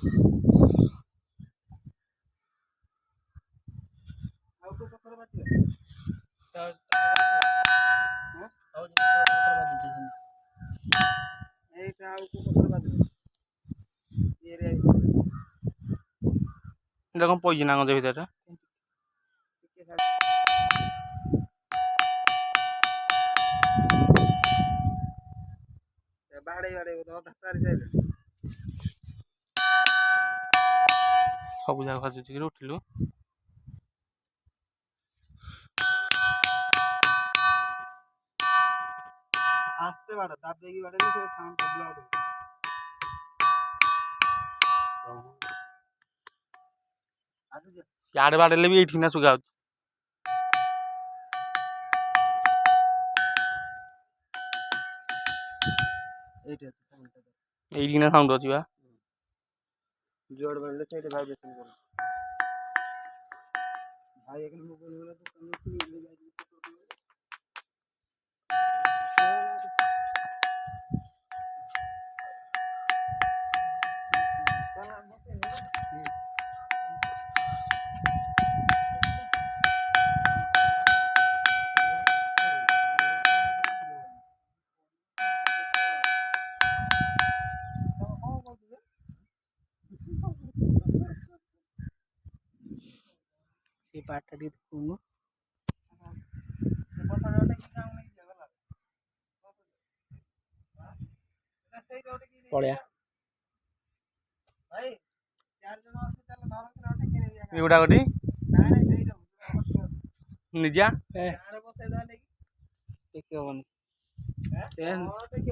ଆଉ କୋଉ ପଥର ବାଜିବ ଏଇଟା ଆଉ କୋଉ ପଥର ବାଜିବ ଏରିଆ এটা কম পয়সা না আমাদের ভিতরে ଟିକେ ବାଡ଼େଇ ବାଡ଼େଇ ବୋଧେ ଅଧା ତାରି ସାଇଲେଣି ସବୁ ଜାଗା ଭାଜୁଛି କି ଉଠିଲୁ ଆସ୍ତେ ବାଡ଼ ଦାବ ଦେଇକି ବାଡ଼େଇଲେ ସେ ସାଉଣ୍ଡ ଡବଲ ଆଉଟ ଆସୁଛି ଇଆଡ଼େ ବାଡ଼େଇଲେ ବି ଏଇଠି ନା ସୁଗା ହଉଛି ଏଇଠି ଅଛି ସାଉଣ୍ଡଟା ଏଇଠି ନା ସାଉଣ୍ଡ ଅଛି ବା ଜୋର ବାଡ଼େଇଲେ ସେଇଠି ଭାଇବ୍ରେସନ କରୁଛି ଭାଇ ଏখানে মোবাইল হলো তো তুমি কি নিয়ে যাই ସେ ପାଠଟା ଟିକେ ଦେଖୁନୁ ପଳେଆ ଭାଇ 4 ଜଣ ଅଛି ତାହେଲେ ଧରନ୍ତି ନା ଟେକି ନେଇ ଯା ଏଗୁଡ଼ା ଗୋଟି ନାଇଁ ନାଇଁ ସେଇଟା ନିଜା ଗାଁରେ ବସେଇ ଦେବା ନେଇକି ଟେକି ହବନି ଟେକି